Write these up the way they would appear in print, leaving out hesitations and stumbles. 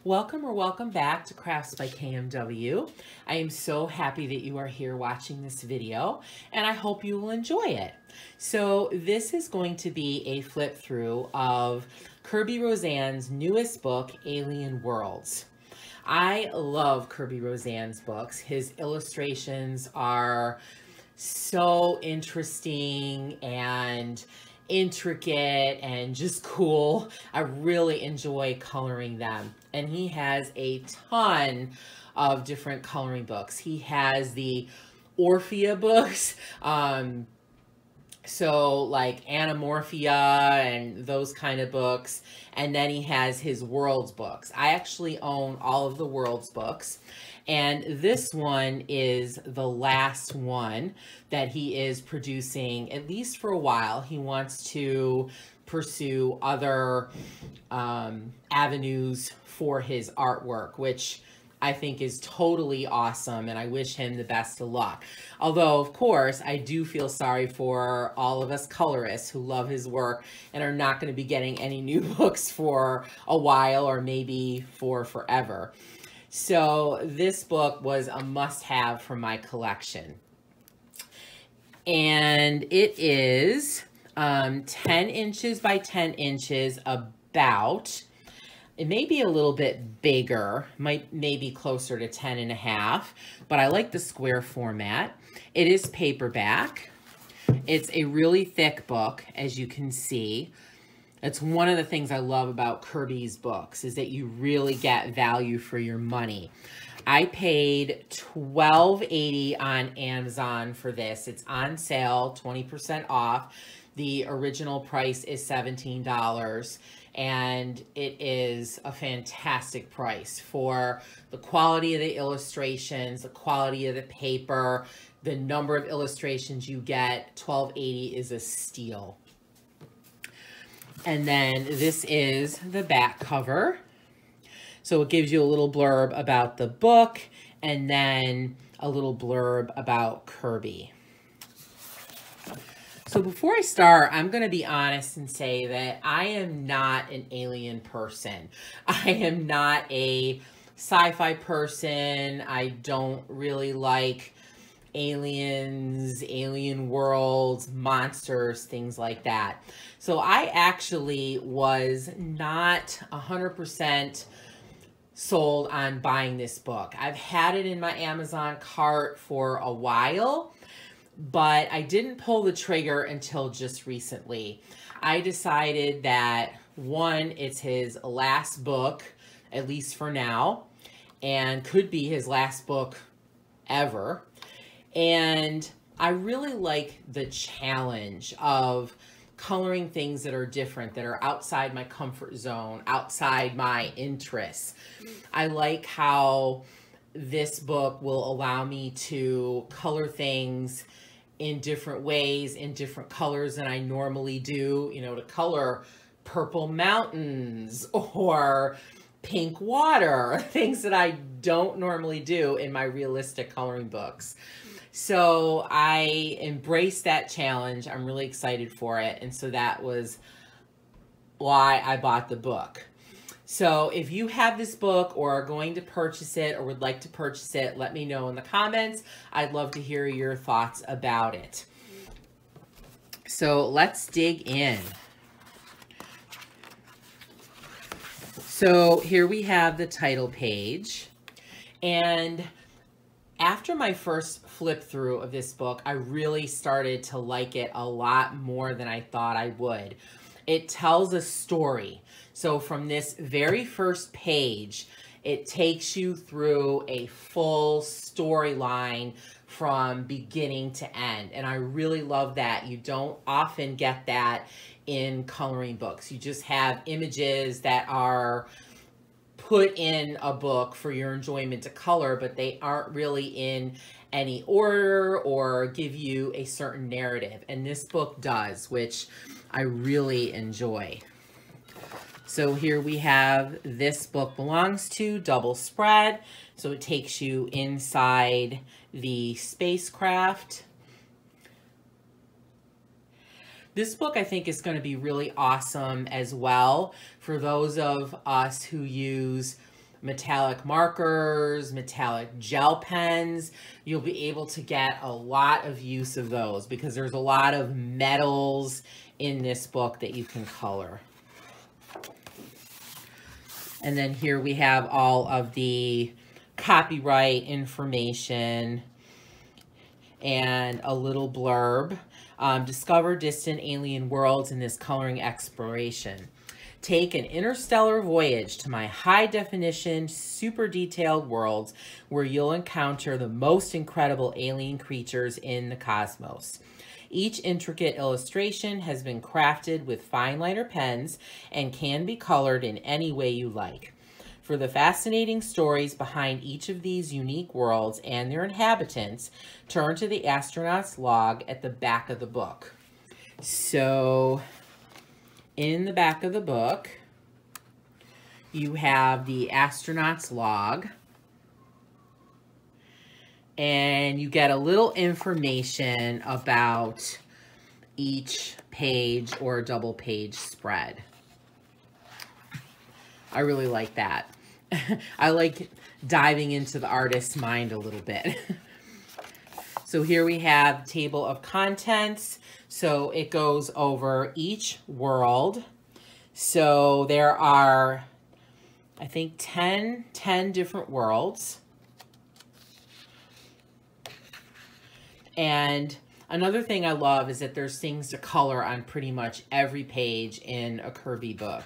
Welcome or welcome back to Crafts by KMW. I am so happy that you are here watching this video, and I hope you will enjoy it. So this is going to be a flip through of Kerby Rosanes' newest book, Alien Worlds. I love Kerby Rosanes' books. His illustrations are so interesting and intricate and just cool. I really enjoy coloring them. And he has a ton of different coloring books. He has the Orphea books, so like Anamorphia and those kind of books. And then he has his Worlds books. I actually own all of the Worlds books. And this one is the last one that he is producing, at least for a while. He wants to pursue other avenues for his artwork, which I think is totally awesome, and I wish him the best of luck. Although, of course, I do feel sorry for all of us colorists who love his work and are not going to be getting any new books for a while or maybe for forever. So this book was a must-have for my collection. And it is 10 inches by 10 inches about. It may be a little bit bigger, maybe closer to 10 and a half, but I like the square format. It is paperback. It's a really thick book, as you can see. That's one of the things I love about Kerby's books, is that you really get value for your money. I paid $12.80 on Amazon for this. It's on sale, 20% off. The original price is $17, and it is a fantastic price for the quality of the illustrations, the quality of the paper, the number of illustrations you get. $12.80 is a steal. And then this is the back cover. So it gives you a little blurb about the book and then a little blurb about Kerby. So before I start, I'm going to be honest and say that I am not an alien person. I am not a sci-fi person. I don't really like aliens, alien worlds, monsters, things like that. So I actually was not 100% sold on buying this book. I've had it in my Amazon cart for a while, but I didn't pull the trigger until just recently. I decided that, one, it's his last book, at least for now, and could be his last book ever. And I really like the challenge of coloring things that are different, that are outside my comfort zone, outside my interests. I like how this book will allow me to color things in different ways, in different colors than I normally do, you know, to color purple mountains or pink water, things that I don't normally do in my realistic coloring books. So I embraced that challenge. I'm really excited for it. And so that was why I bought the book. So if you have this book or are going to purchase it or would like to purchase it, let me know in the comments. I'd love to hear your thoughts about it. So let's dig in. So here we have the title page. And after my first flip through of this book, I really started to like it a lot more than I thought I would. It tells a story. So from this very first page, it takes you through a full storyline from beginning to end. And I really love that. You don't often get that in coloring books. You just have images that are put in a book for your enjoyment to color, but they aren't really in any order or give you a certain narrative. And this book does, which I really enjoy. So here we have This Book Belongs To, double spread. So it takes you inside the spacecraft. This book, I think, is going to be really awesome as well for those of us who use metallic markers, metallic gel pens. You'll be able to get a lot of use of those because there's a lot of metals in this book that you can color. And then here we have all of the copyright information and a little blurb. Discover distant alien worlds in this coloring exploration. Take an interstellar voyage to my high-definition, super detailed worlds where you'll encounter the most incredible alien creatures in the cosmos. Each intricate illustration has been crafted with fine liner pens and can be colored in any way you like. For the fascinating stories behind each of these unique worlds and their inhabitants, turn to the astronaut's log at the back of the book. So, in the back of the book, you have the astronaut's log, and you get a little information about each page or double page spread. I really like that. I like diving into the artist's mind a little bit. So here we have table of contents. So it goes over each world. So there are, I think, 10 different worlds. And another thing I love is that there's things to color on pretty much every page in a Kerby book.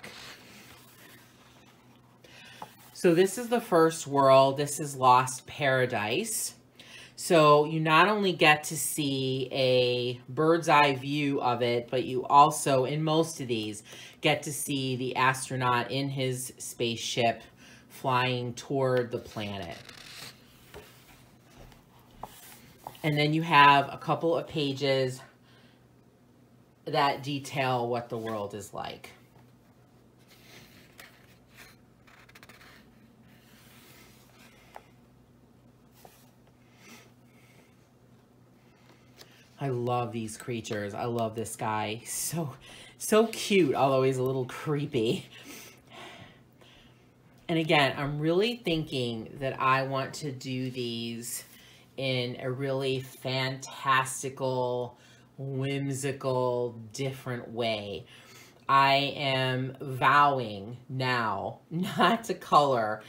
So this is the first world. This is Lost Paradise. So you not only get to see a bird's eye view of it, but you also, in most of these, get to see the astronaut in his spaceship flying toward the planet. And then you have a couple of pages that detail what the world is like. I love these creatures. I love this guy. So cute, although he's a little creepy. And again, I'm really thinking that I want to do these in a really fantastical, whimsical, different way. I am vowing now not to color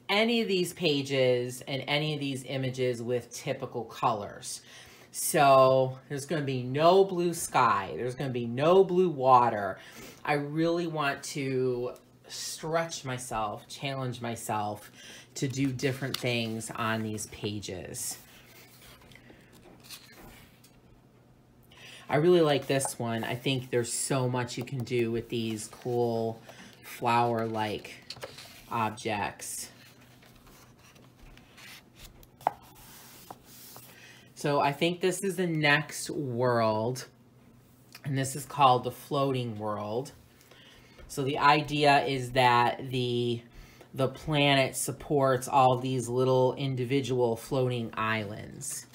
any of these pages and any of these images with typical colors. So there's going to be no blue sky. There's going to be no blue water. I really want to stretch myself, challenge myself to do different things on these pages. I really like this one. I think there's so much you can do with these cool flower-like objects. So I think this is the next world, and this is called the floating world. So the idea is that the planet supports all these little individual floating islands.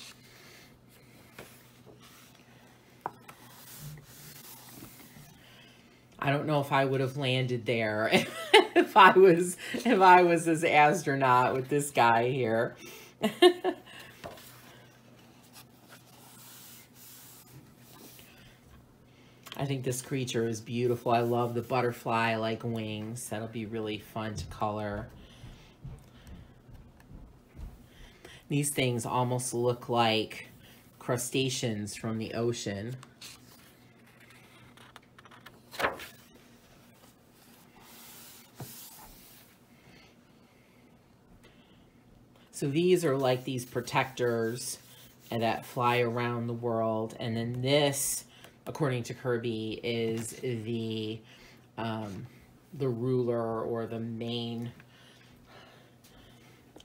I don't know if I would have landed there if I was this astronaut with this guy here. I think this creature is beautiful. I love the butterfly-like wings. That'll be really fun to color. These things almost look like crustaceans from the ocean. So these are like these protectors that fly around the world. And then this, according to Kerby, is the ruler or the main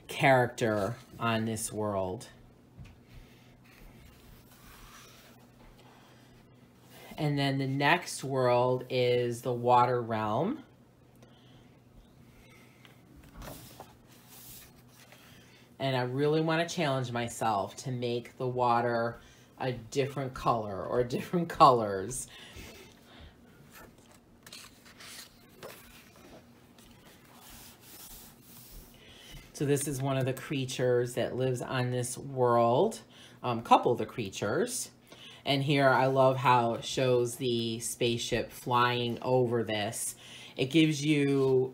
character on this world. And then the next world is the water realm. And I really want to challenge myself to make the water a different color or different colors. So this is one of the creatures that lives on this world, couple of the creatures. And here I love how it shows the spaceship flying over this. It gives you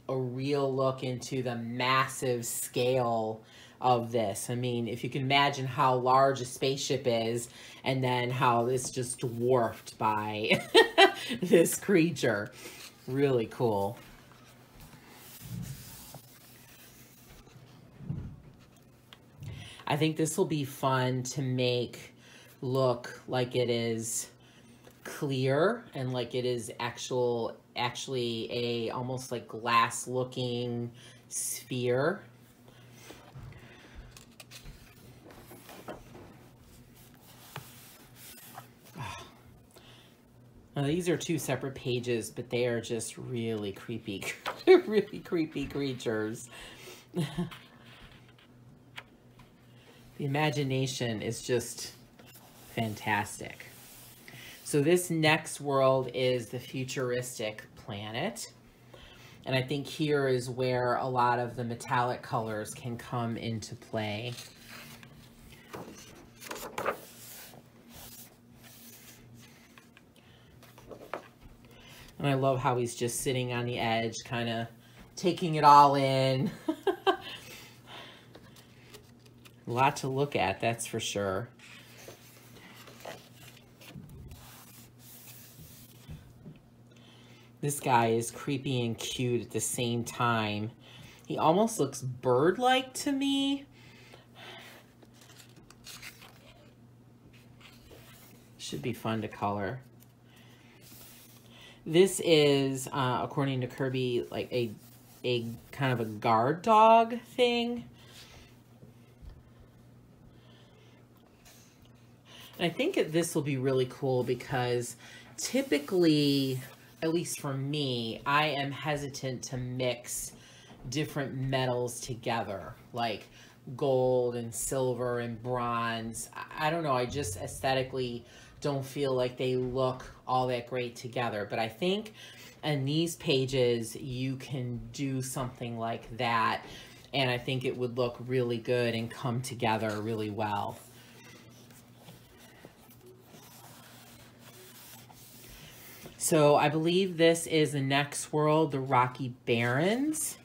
a real look into the massive scale of this. I mean, if you can imagine how large a spaceship is, and then how it's just dwarfed by this creature. Really cool. I think this will be fun to make look like it is clear and like it is actually a almost like glass looking sphere. Now, these are two separate pages, but they are just really creepy, really creepy creatures. The imagination is just fantastic. So this next world is the futuristic planet. And I think here is where a lot of the metallic colors can come into play. And I love how he's just sitting on the edge, kind of taking it all in. A lot to look at, that's for sure. This guy is creepy and cute at the same time. He almost looks bird-like to me. Should be fun to color. This is, according to Kerby, like a kind of a guard dog thing. And I think this will be really cool because typically, at least for me, I am hesitant to mix different metals together, like gold and silver and bronze. I don't know, I just aesthetically don't feel like they look all that great together. But I think in these pages, you can do something like that. And I think it would look really good and come together really well. So I believe this is the next world, the Rocky Barrens.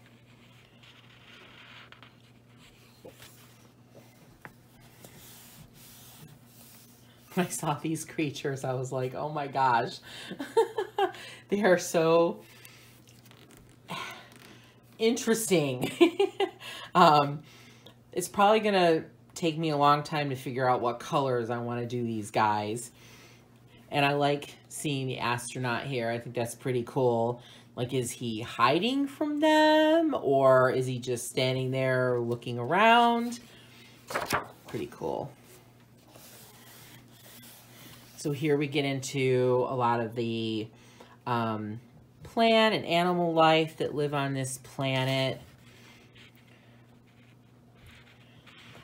When I saw these creatures, I was like, oh my gosh. They are so interesting. It's probably gonna take me a long time to figure out what colors I want to do these guys. And I like seeing the astronaut here. I think that's pretty cool. Like, is he hiding from them, or is he just standing there looking around? Pretty cool. So here we get into a lot of the plant and animal life that live on this planet.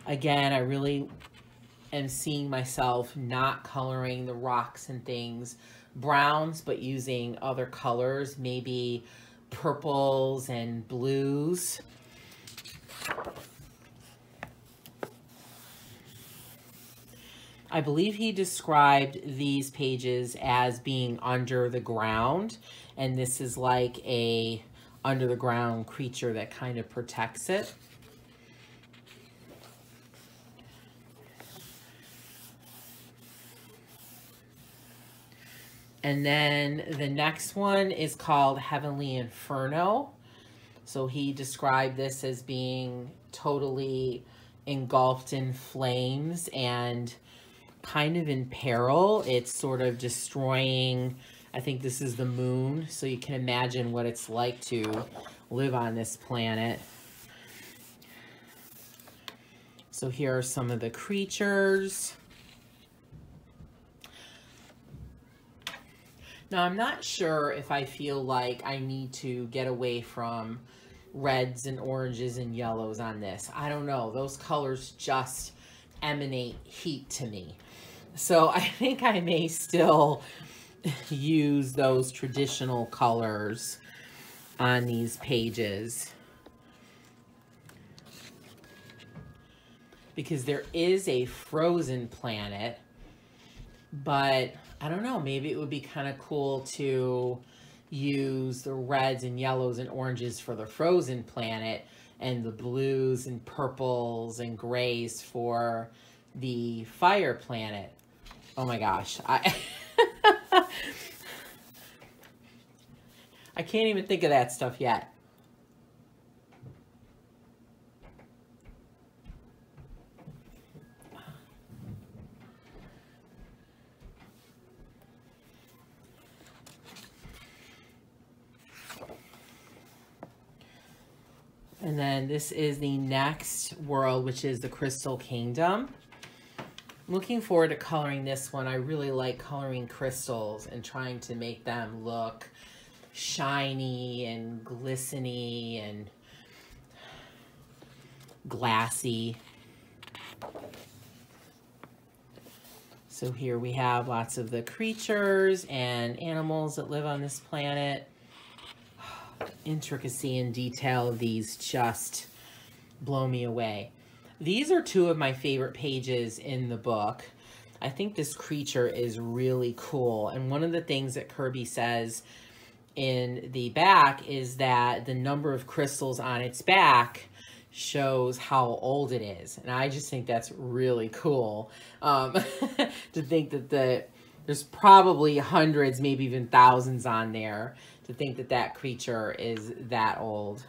Again, I really am seeing myself not coloring the rocks and things browns, but using other colors, maybe purples and blues. I believe he described these pages as being under the ground, and this is like a under the ground creature that kind of protects it. And then the next one is called Heavenly Inferno. So he described this as being totally engulfed in flames and kind of in peril. It's sort of destroying, I think this is the moon, so you can imagine what it's like to live on this planet. So here are some of the creatures. Now, I'm not sure if I feel like I need to get away from reds and oranges and yellows on this. I don't know. Those colors just emanate heat to me. So I think I may still use those traditional colors on these pages. because there is a frozen planet, but I don't know, maybe it would be kind of cool to use the reds and yellows and oranges for the frozen planet and the blues and purples and grays for the fire planet. Oh my gosh. I can't even think of that stuff yet. And then this is the next world, which is the Crystal Kingdom. I'm looking forward to coloring this one. I really like coloring crystals and trying to make them look shiny and glistening and glassy. So here we have lots of the creatures and animals that live on this planet. Intricacy and detail of these just blow me away. These are two of my favorite pages in the book. I think this creature is really cool. And one of the things that Kerby says in the back is that the number of crystals on its back shows how old it is. And I just think that's really cool. To think that there's probably hundreds, maybe even thousands on there, to think that that creature is that old.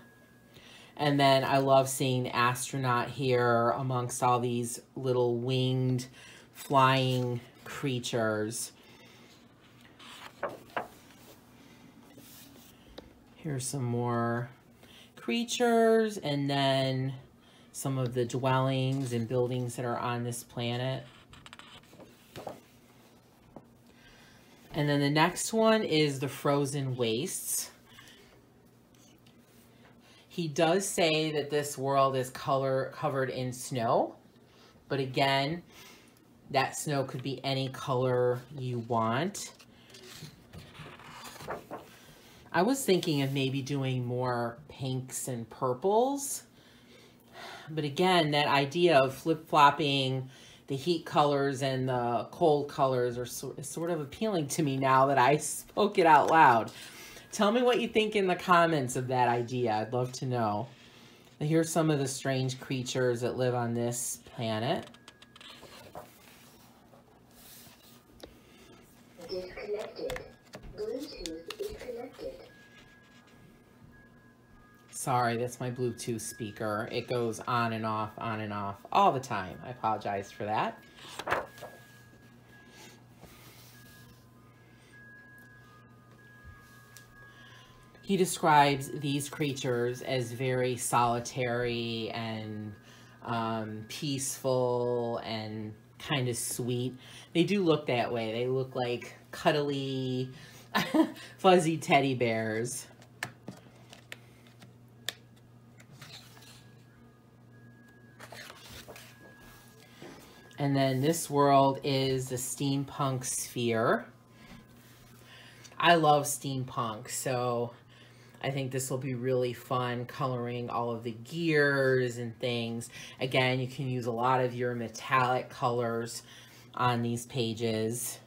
And then I love seeing the astronaut here amongst all these little winged flying creatures. Here's some more creatures, and then some of the dwellings and buildings that are on this planet. And then the next one is the Frozen Wastes. He does say that this world is covered in snow, but again, that snow could be any color you want. I was thinking of maybe doing more pinks and purples, but again, that idea of flip-flopping the heat colors and the cold colors are sort of appealing to me now that I spoke it out loud. Tell me what you think in the comments of that idea. I'd love to know. And here's some of the strange creatures that live on this planet. Disconnected. Bluetooth is connected. Sorry, that's my Bluetooth speaker. It goes on and off all the time. I apologize for that. He describes these creatures as very solitary and peaceful and kind of sweet. They do look that way. They look like cuddly, fuzzy teddy bears. And then this world is the steampunk sphere. I love steampunk, so I think this will be really fun coloring all of the gears and things. Again, you can use a lot of your metallic colors on these pages.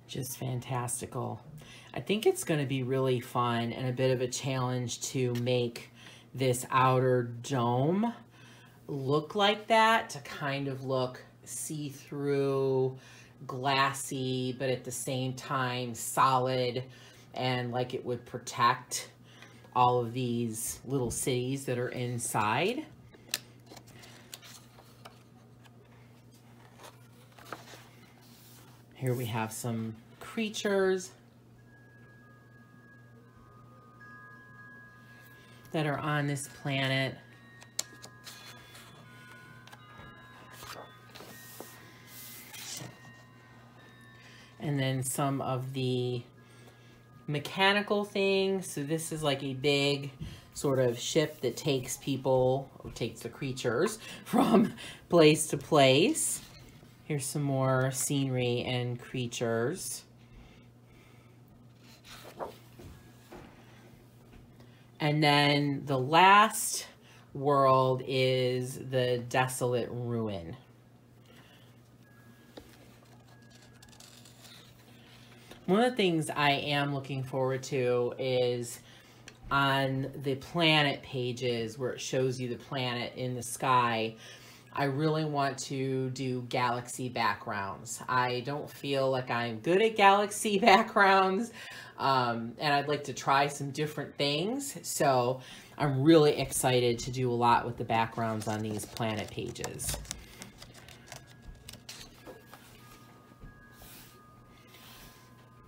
Just fantastical. I think it's going to be really fun and a bit of a challenge to make this outer dome look like that, to kind of look see-through, glassy, but at the same time solid and like it would protect all of these little cities that are inside. Here we have some creatures that are on this planet. And then some of the mechanical things. So this is like a big sort of ship that takes people, or takes the creatures from place to place. Here's some more scenery and creatures. And then the last world is the desolate ruin. One of the things I am looking forward to is on the planet pages where it shows you the planet in the sky. I really want to do galaxy backgrounds. I don't feel like I'm good at galaxy backgrounds, and I'd like to try some different things. So I'm really excited to do a lot with the backgrounds on these planet pages.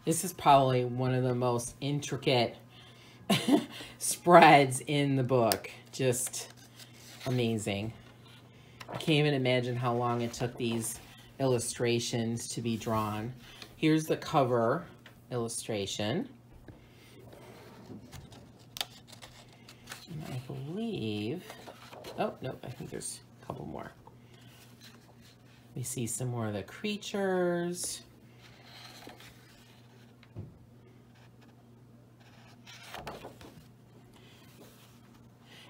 This is probably one of the most intricate spreads in the book. Just amazing. I can't even imagine how long it took these illustrations to be drawn. Here's the cover illustration. And I believe, oh, no, I think there's a couple more. We see some more of the creatures.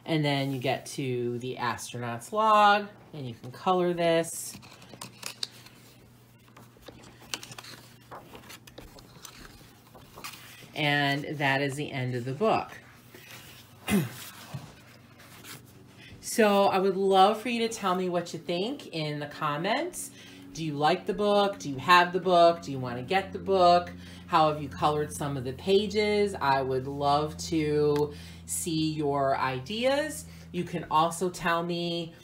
And then you get to the astronaut's log, and you can color this. And that is the end of the book. So I would love for you to tell me what you think in the comments. Do you like the book? Do you have the book? Do you want to get the book? How have you colored some of the pages? I would love to see your ideas. You can also tell me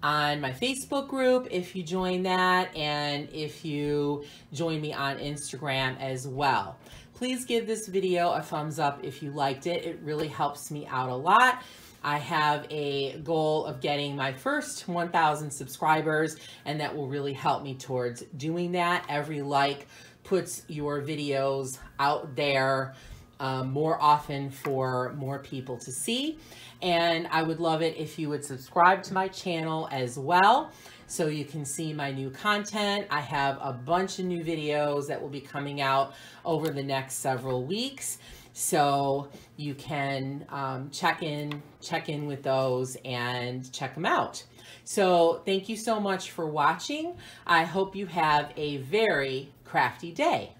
on my Facebook group if you join that, and if you join me on Instagram as well. Please give this video a thumbs up if you liked it. It really helps me out a lot. I have a goal of getting my first 1,000 subscribers, and that will really help me towards doing that. Every like puts your videos out there more often for more people to see. And I would love it if you would subscribe to my channel as well, so you can see my new content. I have a bunch of new videos that will be coming out over the next several weeks, so you can check in with those and check them out. So thank you so much for watching. I hope you have a very crafty day.